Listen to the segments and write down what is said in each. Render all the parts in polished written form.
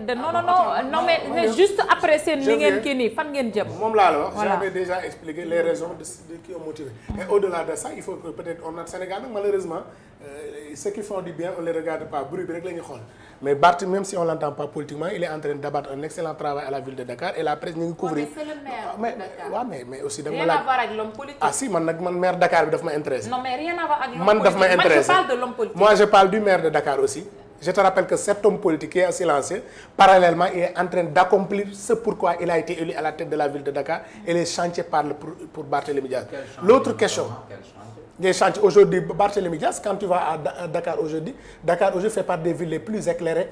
non mais juste après seen li ngeen kii nii fan ngeen jëm. moom laa la wax j'avais déjà expliqué les raisons de qui ont motivé. Et au-delà de ça il faut que peut-être on a Sénégal nag malheureusement ceux qui font du bien on les regarde pas bruit bi rek la ñuy xool mais Barth même si on l'entend pas politiquement il est en train d'abattre un excellent travail à la ville de Dakar et la presse ñu ngi couvrir. mais c'est le maire de Dakar. waaw mais aussi da nga rien à voir ak l'homme politique. ah si man maire Dakar bi daf ma intéressé. non mais rien à voir ak l'homme man daf ma intéressé moi je parle de l'homme politique. moi je parle du maire de Dakar aussi. Je te rappelle que cet homme politique qui est silencieux, parallèlement, il est en train d'accomplir ce pourquoi il a été élu à la tête de la ville de Dakar et les chantiers parlent pour Barthélémy Diaz. L'autre question, les chantiers aujourd'hui, Barthélémy Diaz, quand tu vas à Dakar aujourd'hui fait partie des villes les plus éclairées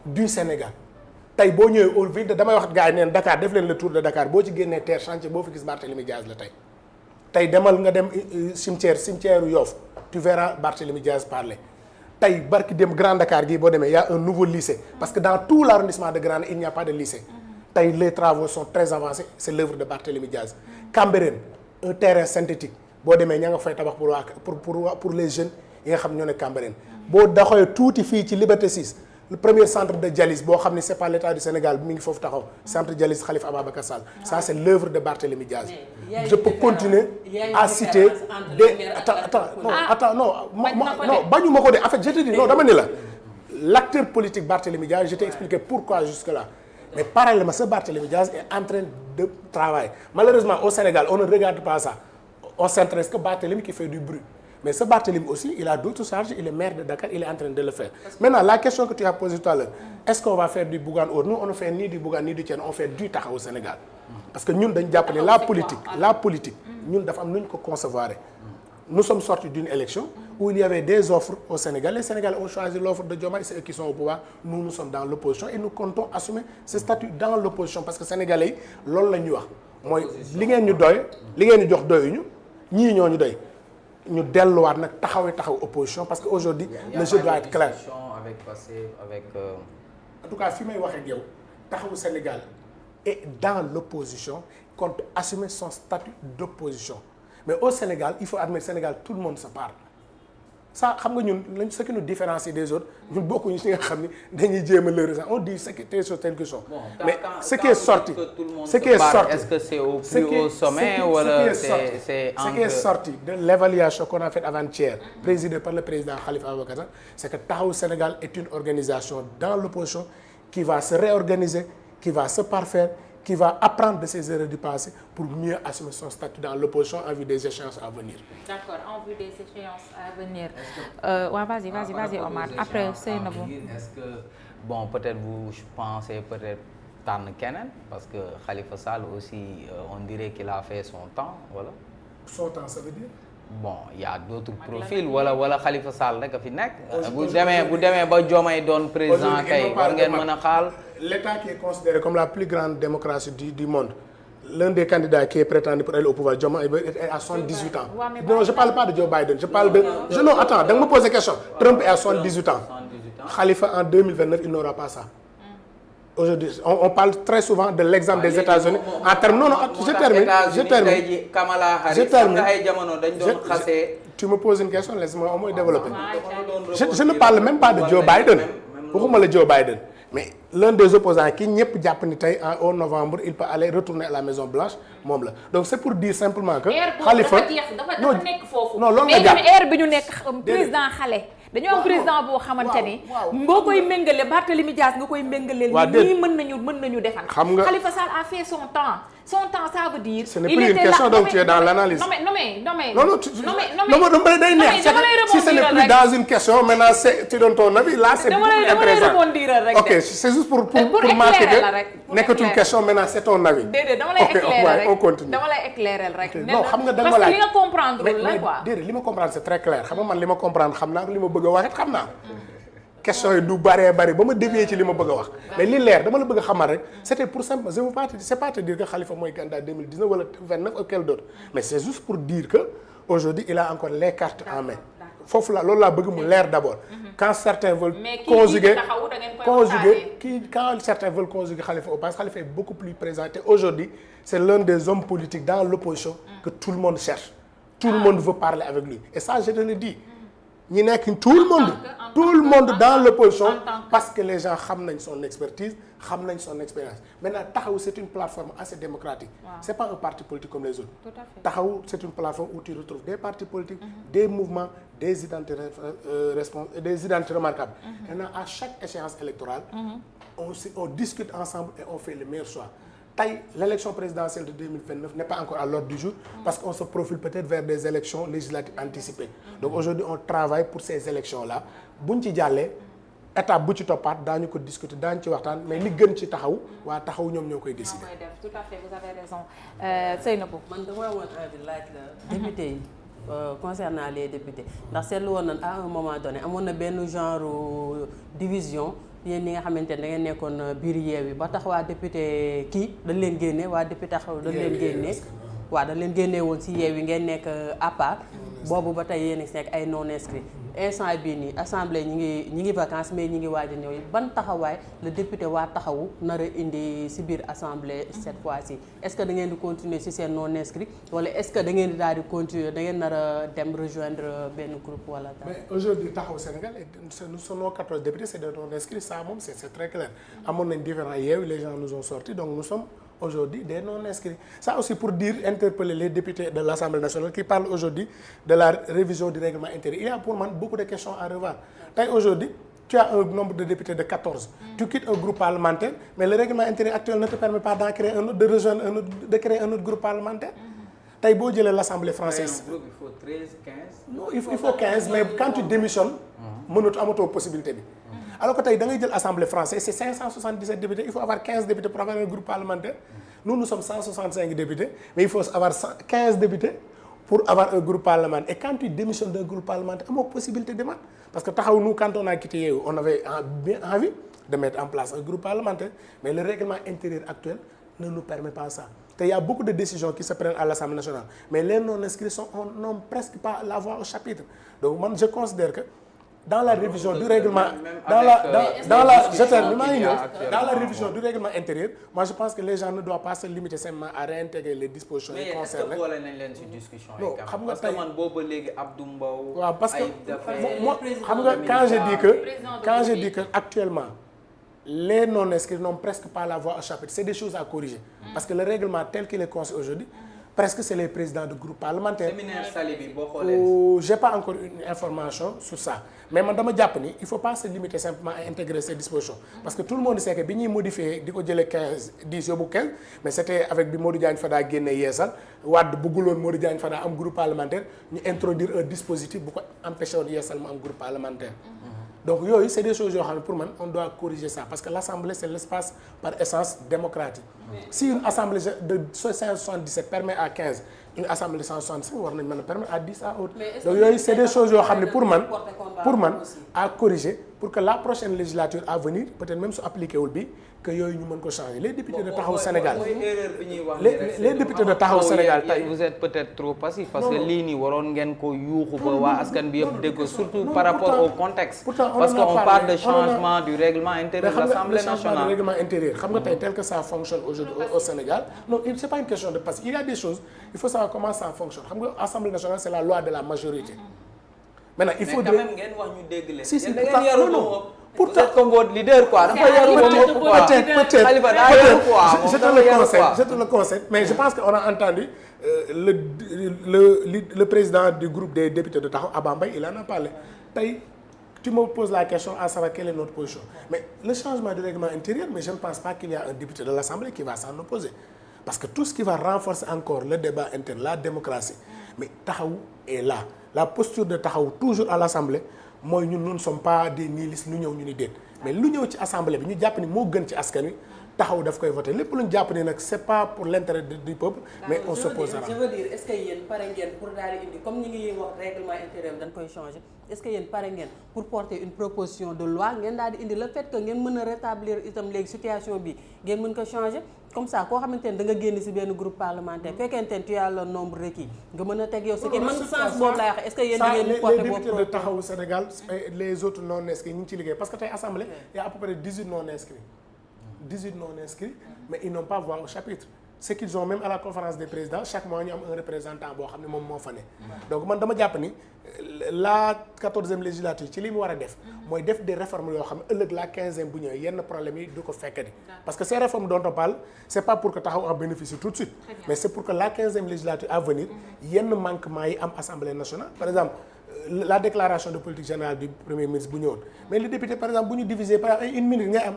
du Sénégal. tey boo ñëwee au ville de damay wax gars yi neen Dakar def leen le tour de Dakar boo ci génnee terre chantier boo fi gis Barthélémy Diaz la tey demal nga dem cimetière Yoff tu verras Barthélémy Diaz parler. tey barki dem Grand Dakar gii boo demee y a un nouveau lycée parce que dans tout l'arrondissement de Grand il n'y a pas de lycée tey les travaux sont très avancés c'est l'œuvre de Barthélémy Diaz. Cambérène un terrain synthétique boo demee ña nga fay tabax pour les jeunes yi nga xam ñoo ne Cambérène boo doxee tuuti fii ci Liberté 6 le premier centre de dialyse boo xam ne c'est pas l'État du Sénégal mi ngi foofu taxaw centre de dialyse Khalifa Ababacar Sall ça c'est l'œuvre de Barthélémy Diaz. Je peux continuer à citer des attends non bañu ma ko de en fait je te dis non dama ne la l'acteur politique Barthélémy Diaz je t'ai expliqué pourquoi jusque-là mais parallèlement ce Barthélémy Diaz est en train de travailler malheureusement au Sénégal on ne regarde pas ça on s'intéresse que Barthélémy qui fait du bruit. Mais ce Barthélémy aussi, il a d'autres charges, il est maire de Dakar, il est en train de le faire. Maintenant, la question que tu as posée tout à l'heure, est-ce qu'on va faire du Bougane ou nous, on ne fait ni du Bougane ni du Tienne, on fait du Taxawu Sénégal. Parce que nous, la politique, nous devons nous concevoir. Nous sommes sortis d'une élection où il y avait des offres au Sénégal. Les Sénégalais ont choisi l'offre de Diomaye, c'est eux qui sont au pouvoir. Nous sommes dans l'opposition et nous comptons assumer ce statut dans l'opposition. Parce que Sénégalais, c'est ce que nous mooy li ngeen ñu doy li ngeen ñu jox doyuñu ñii ñoo ñu doy ñu delluwaat nag taxaw opposition parce que aujourd'hui le jeu doit être clair. En tout cas fi may waxee ak yow taxawu Sénégal est dans l'opposition compte assumer son statut d'opposition mais au Sénégal il faut admettre Sénégal tout le monde se parle ça xam nga ñun ce qui nous différencie des autres ñun bokkuñu ci nga xam ni dañuy jéem a leurrer ça on dit ce qui est sur quelque chose mais ce qui est sorti est-ce que c'est au plus haut sommet wala c'est ce qui est sorti de l'évaluation qu'on a faite avant-hier présidée par le président Khalifa Ababacar Sall c'est que Taxawu Sénégal est une organisation dans l'opposition qui va se réorganiser qui va se parfaire qui va apprendre de ses erreurs du passé pour mieux assumer son statut dans l'opposition en vue des échéances à venir. D'accord, en vue des échéances à venir. Ouais, vas-y Omar. Après Seynabou. Est-ce que bon peut-être vous pensez peut-être tànn keneen parce que Khalifa Sall aussi on dirait qu'il a fait son temps voilà. Son temps ça veut dire. Bon il y a d'autres profils wala Khalifa Sall rek a fi nekk. bu demee ba Diomaye doon président kay war ngeen mën a xaal. L'État qui est considéré comme la plus grande démocratie du monde l'un des candidats qui est prétendu pour aller au pouvoir Diomaye est à 78 ans. Non je parle pas de Joe Biden je parle de non attends da nga me poser question Trump est à 78 ans. Khalifa en 2029 il n'aura pas ça. Aujourd'hui on parle très souvent de l'exemple des États-Unis en termes non je termine tu me poses une question laisse-moi au moins développer. Je ne parle même pas de Joe Biden waxuma la Joe Biden mais l'un des opposants qui ñëpp jàpp ni tey en novembre il peut aller retourner à la Maison Blanche moom la donc c'est pour dire simplement que. Khalifa dafa nekk foofu. non loolu nga jàpp mais air bi ñu nekk président xale. dañoo am président boo xamante ni. ngoo koy méngale Barthélémy Diaz nga koy méngaleel. waaw nii mën nañu defal. xam nga Khalifa Sall a fait son temps ça veut dire. ce n'est plus une question donc tu es dans l'analyse. non day neex si ce n'est plus dans une question maintenant c'est tu donnes ton avis là c'est beaucoup plus intéressant. Ok c'est juste pour marquer que nekkatul question maintenant c'est ton avis. déedéet dama lay éclairer rek on continue. dama lay éclairer rek. non xam nga da nga parce que li nga comprendre la quoi. déedéet li ma comprendre c'est très clair xam nga man li ma comprendre xam naa li ma bëgg a wax it xam naa question yi du bari ba ma dévier ci li ma bëgg a wax mais li leer dama la bëgg a xamal rek c'était pour simple je veux pas c'est pas te dire que Khalifa mooy candidat 2019 wala 29 ou quel d'autre mais c'est juste pour dire que aujourd'hui il a encore les cartes en main foofu la loolu laa bëgg mu leer d'abord quand certains veulent conjuguer quand certains veulent conjuguer Khalifa au passé Khalifa est beaucoup plus présent et aujourd'hui c'est l'un des hommes politiques dans l'opposition que tout le monde cherche tout le monde veut parler avec lui et ça je te le dis ñi nekk tout le monde dans l'opposition parce que les gens xam nañ son expertise xam nañ son expérience maintenant taxaw c'est une plateforme assez démocratique c'est pas un parti politique comme les autres taxaw c'est une plateforme où tu retrouves des partis politiques des mouvements des identités des identités remarquables maintenant à chaque échéance électorale on discute ensemble et on fait le meilleur choix tey l'élection présidentielle de 2029 n'est pas encore à l'ordre du jour parce qu'on se profile peut-être vers des élections législatives anticipées donc aujourd'hui on travaille pour ces élections-là buñ ci jàllee étape bu ci toppaat daañu ko discuter daañu ci waxtaan mais li gën ci taxaw waa taxaw ñoom ñoo koy décider. tout à fait vous avez raison Seynabou. man dama amoon envie laaj la député yi concernant les députés ndax seetlu woon nañ à un moment donné amoon na benn genre division. yéen ñi nga xamante ne da ngeen nekkoon biir Yewwi ba tax waa député kii dañ leen génne waa député taxaw dañ leen génne waaw dañ leen génne woon ci Yewwi ngeen nekk à part boobu ba tey yéen a nekk ay non inscrits instant bii nii assemblée ñi ngi vacances mais ñi ngi waaj a ñëw ban taxawaay le député waa taxawu nar a indi ci biir assemblée cette fois-ci est-ce que da ngeen di continuer ci seen non inscrits wala est-ce que da ngeen di daal di continuer da ngeen nar a dem rejoindre benn groupe wala dara. mais aujourd'hui taxaw Sénégal nous sommes 14 députés c'est des non inscrits ça moom c'est très clair amoon nañ différents Yewwi les gens nous ont sortis donc nous sommes aujourd'hui des non inscrits ça aussi pour dire interpeller les députés de l'Assemblée nationale qui parlent aujourd'hui de la révision du règlement intérieur il y a pour moi beaucoup de questions à revoir tey aujourd'hui tu as un nombre de députés de 14 tu quittes un groupe parlementaire mais le règlement intérieur actuel ne te permet pas d'en créer un autre de rejoindre un autre de créer un autre groupe parlementaire tey boo jëlee l'Assemblée française il faut 13 15 non il faut 15 mais quand tu démissionnes mënatu amatoo possibilité bi alors que tey da ngay jël assemblée française c'est 577 députés il faut avoir 15 députés pour avoir un groupe parlementaire nous sommes 165 députés mais il faut avoir 15 députés pour avoir un groupe parlementaire et quand tu démissionnes d'un groupe parlementaire amoo possibilité de parce que taxaw nous quand on a quitté Yewwi on avait bien envie de mettre en place un groupe parlementaire mais le règlement intérieur actuel ne nous permet pas ça te y a beaucoup de décisions qui se prennent à l'Assemblée nationale mais les non-inscrits n'ont presque pas la voix au chapitre donc man je considère que dans la révision du règlement dans la révision du règlement intérieur moi je pense que les gens ne doivent pas se limiter simplement à réintégrer les dispositions yi concernées. mais est-ce que boole nañ leen ci discussion yi. non xam nga parce que man boobu léegi Abdou Mbow. waaw parce que moi xam nga quand je dis que actuellement les non-inscrits n'ont presque pas la voix au chapitre c'est des choses à corriger. parce que le règlement tel qu'il est conçu aujourd'hui presque c'est les présidents de groupe parlementaire. séminaire Sali bi boo xoolee. j'ai pas encore une information sur ça mais man dama jàpp ni il faut pas se limiter simplement à intégrer ces dispositions parce que tout le monde sait que bi ñuy modifier di ko jëlee 10 yóbbu 15 mais c'était avec bi Modou Diagne Fada génne yeesal Wade bëgguloon Modou Diagne Fada am groupe parlementaire ñu introduire un dispositif bu ko empêché woon yeesal mu am groupe parlementaire. donc yooyu c'est des choses yoo xam ne pour man on doit corriger ça parce que l'Assemblée c'est l'espace par essence démocratique. si une assemblée de 577 permet à 15 une assemblée de 165 war nañ mën a permettre à 10 à autres. donc yooyu c'est des choses yoo xam ne pour man à corriger pour que la prochaine législature à venir peut-être même su appliqué wul bi que yooyu ñu mën ko changer les députés de Taxawu Sénégal les députés de Taxawu Sénégal tey vous êtes peut-être trop passif parce que lii nii waroon ngeen ko yuuxu ba waa askan bi yëpp dégg ko surtout par rapport au contexte parce qu'on parle de changement du règlement intérieur de l'Assemblée nationale. Le règlement intérieur xam nga tey tel que ça fonctionne aujourd'hui au Sénégal non c'est pas une question de passif il y a des choses il faut savoir comment ça fonctionne xam nga Assemblée nationale c'est la loi de la majorité. maintenant il faut mais quand même ngeen wax ñu dégg leen. si pourtant vous êtes comme votre leader quoi. dafa yaru quoi peut-être Khalifa daa yaru quoi. je te le conseille mais je pense que on a entendu le président du groupe des députés de Taxawu Abba Mbaye il en a parlé tey tu me poses la question à savoir quelle est notre position mais le changement du règlement intérieur mais je ne pense pas qu'il y a un député de l'Assemblée qui va s'en opposer parce que tout ce qui va renforcer encore le débat interne la démocratie mais Taxawu est là la posture de Taxawu toujours à l'Assemblée mooy ñun nous ne sommes pas des nihilistes lu ñëw ñu ni déet mais lu ñëw ci assemblée bi ñu jàpp ni moo gën ci askan wi Taxawu daf koy voter lépp lu ñu jàpp ni nag c'est pas pour l'intérêt du peuple mais on s'opposera. je veux dire est-ce que yéen pare ngeen pour daal di indi comme ñi ngi wax règlement intérieur dañ koy changer est-ce que yéen pare ngeen pour porter une proposition de loi ngeen daal di indi le fait que ngeen mën a rétablir itam léegi situation bi ngeen mën ko changer comme ça koo xamante ne da nga génn ci benn groupe parlementaire fekkente ne tu as le nombre requis nga mën a teg yow. non man sens boobu laay wax est-ce que yéen da ngeen porter les députés de Taxawu Sénégal les autres non inscrits ñu ngi ci liggéey parce que tey assemblée il y a à peu près 18 non inscrits mais ils n'ont pas voix au chapitre c'est qu'ils ont même à la conférence des présidents chaque mois ñu am un représentant boo xam ne moom moo fa ne. donc man dama jàpp ni la 14e législature ci li mu war a def. mooy def des réformes yoo xam ne ëllëg la 15e bu ñëwee yenn problème yi du ko fekkati. parce que ces réformes dont on parle c'est pas pour que taxaw en bénéficier tout de suite. mais c'est pour que la 15e législature à venir yenn manquements yi am assemblée nationale. par exemple la déclaration de politique générale du premier ministre bu ñëwoon mais les députés par exemple bu ñu diviser par une minute ngay am.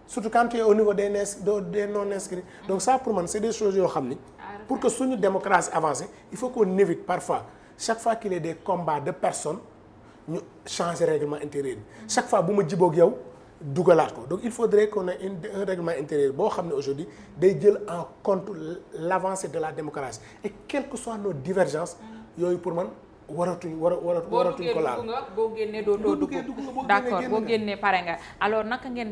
surtout quand tu es au niveau des non inscrits donc ça pour man c'est des choses yoo xam ni pour que suñu démocratie avance il faut qu'on évite parfois chaque fois qu'il y a des combats de personnes ñu changer règlement intérieur bi chaque fois bu ma jiboog yow dugalaat ko donc il faudrait qu'on ait un règlement intérieur boo xam ne aujourd'hui day jël en compte l'avancée de la démocratie et quelles que soient nos divergences yooyu pour man waratuñ ko laal boo génnee doo dugg d'accord boo génnee pare nga alors naka ngeen